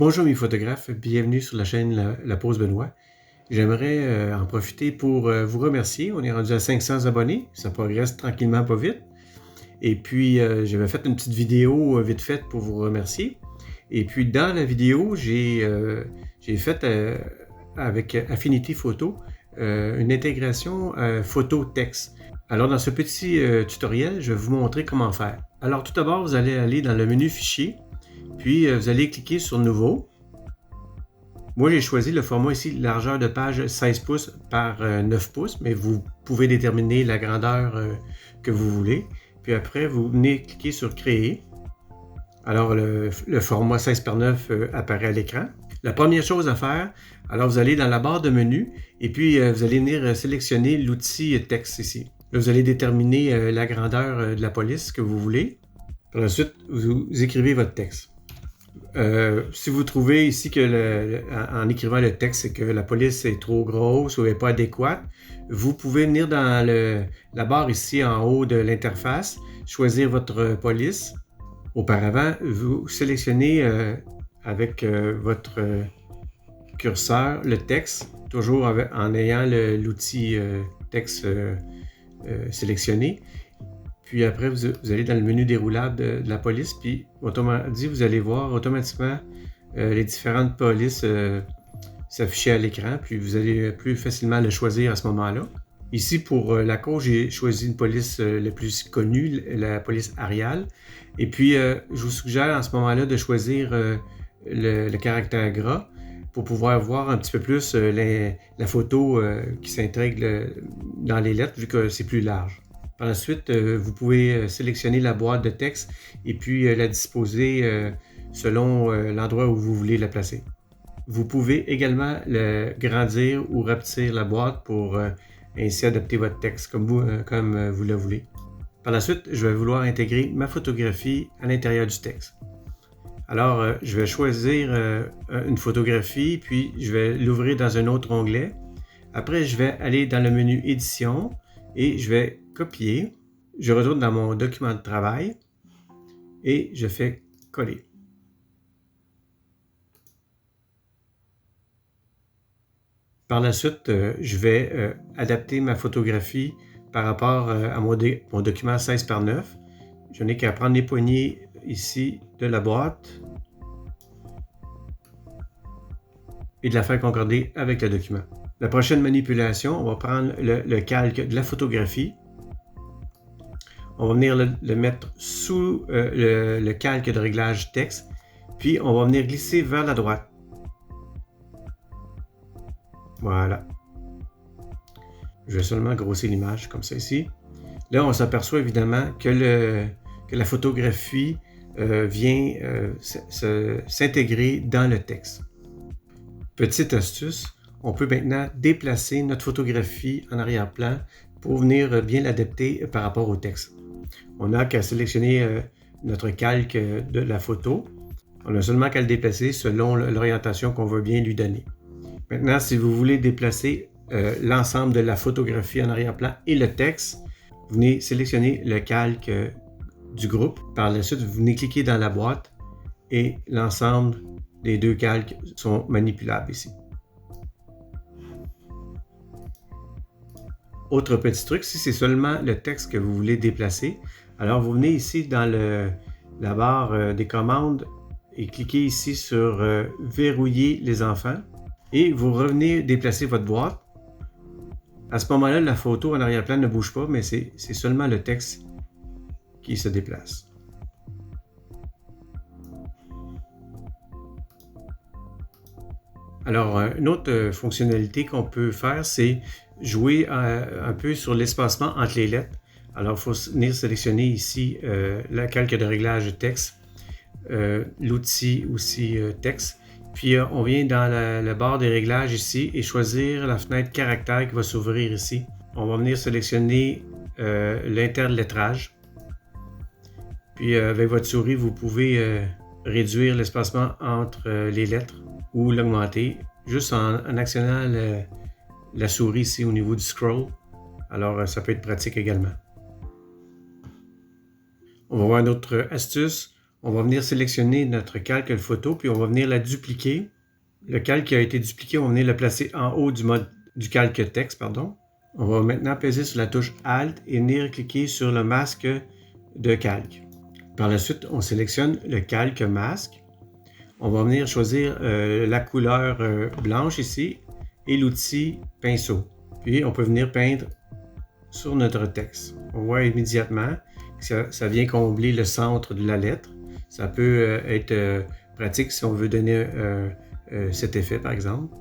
Bonjour mes photographes, bienvenue sur la chaîne La Pause Benoît. J'aimerais en profiter pour vous remercier. On est rendu à 500 abonnés, ça progresse tranquillement pas vite. Et puis j'avais fait une petite vidéo vite faite pour vous remercier. Et puis dans la vidéo, j'ai fait avec Affinity Photo une intégration photo-texte. Alors dans ce petit tutoriel, je vais vous montrer comment faire. Alors tout d'abord, vous allez aller dans le menu Fichier, puis vous allez cliquer sur Nouveau. Moi, j'ai choisi le format ici, largeur de page 16 pouces par 9 pouces, mais vous pouvez déterminer la grandeur que vous voulez. Puis après, vous venez cliquer sur Créer. Alors, le format 16 par 9 apparaît à l'écran. La première chose à faire, alors vous allez dans la barre de menu et puis vous allez venir sélectionner l'outil texte ici. Là, vous allez déterminer la grandeur de la police que vous voulez. Par la suite, vous écrivez votre texte. Si vous trouvez ici que en écrivant le texte, c'est que la police est trop grosse ou n'est pas adéquate, vous pouvez venir dans la barre ici en haut de l'interface, choisir votre police. Auparavant, vous sélectionnez avec votre curseur le texte, toujours en ayant l'outil texte sélectionné. Puis après, vous allez dans le menu déroulable de la police, puis autrement dit, vous allez voir automatiquement les différentes polices s'afficher à l'écran, puis vous allez plus facilement le choisir à ce moment-là. Ici, pour la cause, j'ai choisi une police la plus connue, la police Arial. Et puis, je vous suggère en ce moment-là de choisir le caractère gras pour pouvoir voir un petit peu plus la photo qui s'intègre dans les lettres, vu que c'est plus large. Par la suite, vous pouvez sélectionner la boîte de texte et puis la disposer selon l'endroit où vous voulez la placer. Vous pouvez également grandir ou rapetisser la boîte pour ainsi adapter votre texte comme vous le voulez. Par la suite, je vais vouloir intégrer ma photographie à l'intérieur du texte. Alors, je vais choisir une photographie, puis je vais l'ouvrir dans un autre onglet. Après, je vais aller dans le menu Édition et je vais copier. Je retourne dans mon document de travail et je fais coller. Par la suite, je vais adapter ma photographie par rapport à mon document 16 par 9. Je n'ai qu'à prendre les poignées ici de la boîte et de la faire concorder avec le document. La prochaine manipulation, on va prendre le calque de la photographie. On va venir le mettre sous le calque de réglage texte, puis on va venir glisser vers la droite. Voilà. Je vais seulement grossir l'image comme ça ici. Là, on s'aperçoit évidemment que la photographie vient s'intégrer dans le texte. Petite astuce, on peut maintenant déplacer notre photographie en arrière-plan pour venir bien l'adapter par rapport au texte. On n'a qu'à sélectionner notre calque de la photo. On a seulement qu'à le déplacer selon l'orientation qu'on veut bien lui donner. Maintenant, si vous voulez déplacer l'ensemble de la photographie en arrière-plan et le texte, vous venez sélectionner le calque du groupe. Par la suite, vous venez cliquer dans la boîte et l'ensemble des deux calques sont manipulables ici. Autre petit truc, si c'est seulement le texte que vous voulez déplacer, alors vous venez ici dans la barre des commandes et cliquez ici sur Verrouiller les enfants et vous revenez déplacer votre boîte. À ce moment-là, la photo en arrière-plan ne bouge pas, mais c'est seulement le texte qui se déplace. Alors, une autre fonctionnalité qu'on peut faire, c'est jouer un peu sur l'espacement entre les lettres. Alors, il faut venir sélectionner ici la calque de réglage texte, l'outil aussi texte. Puis, on vient dans la barre des réglages ici et choisir la fenêtre caractère qui va s'ouvrir ici. On va venir sélectionner l'interlettrage. Puis, avec votre souris, vous pouvez réduire l'espacement entre les lettres ou l'augmenter juste en actionnant la souris ici au niveau du scroll. Alors, ça peut être pratique également. On va voir une autre astuce. On va venir sélectionner notre calque photo, puis on va venir la dupliquer. Le calque qui a été dupliqué, on va venir le placer en haut du calque texte, pardon. On va maintenant peser sur la touche Alt et venir cliquer sur le masque de calque. Par la suite, on sélectionne le calque masque. On va venir choisir la couleur blanche ici et l'outil pinceau. Puis, on peut venir peindre sur notre texte. On voit immédiatement que ça vient combler le centre de la lettre. Ça peut être pratique si on veut donner cet effet, par exemple.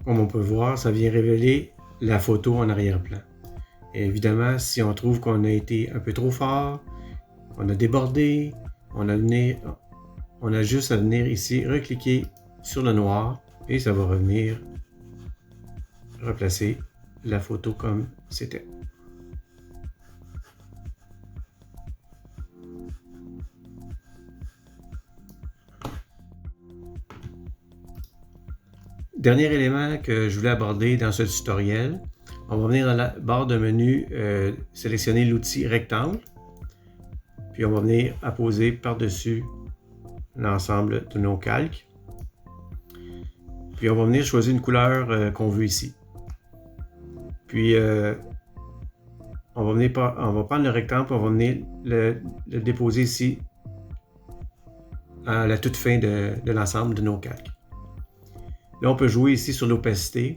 Comme on peut voir, ça vient révéler la photo en arrière-plan. Et évidemment, si on trouve qu'on a été un peu trop fort, on a débordé, on a juste à venir ici, recliquer sur le noir et ça va revenir replacer la photo comme c'était. Dernier élément que je voulais aborder dans ce tutoriel, on va venir dans la barre de menu sélectionner l'outil rectangle, puis on va venir apposer par-dessus l'ensemble de nos calques. Puis on va venir choisir une couleur qu'on veut ici. Puis on va prendre le rectangle, puis on va venir le déposer ici à la toute fin de l'ensemble de nos calques. Là, on peut jouer ici sur l'opacité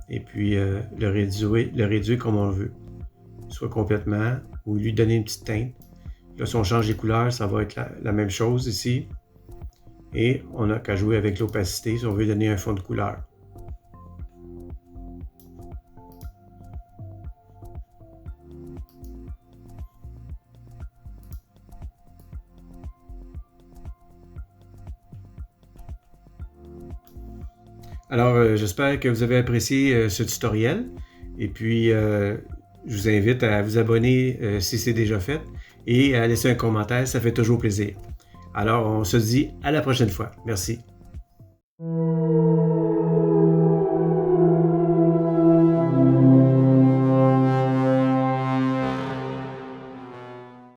et puis le réduire comme on le veut, soit complètement ou lui donner une petite teinte. Là, si on change les couleurs, ça va être la même chose ici. Et on n'a qu'à jouer avec l'opacité si on veut donner un fond de couleur. Alors, j'espère que vous avez apprécié ce tutoriel. Et puis, je vous invite à vous abonner si c'est déjà fait et à laisser un commentaire, ça fait toujours plaisir. Alors, on se dit à la prochaine fois. Merci.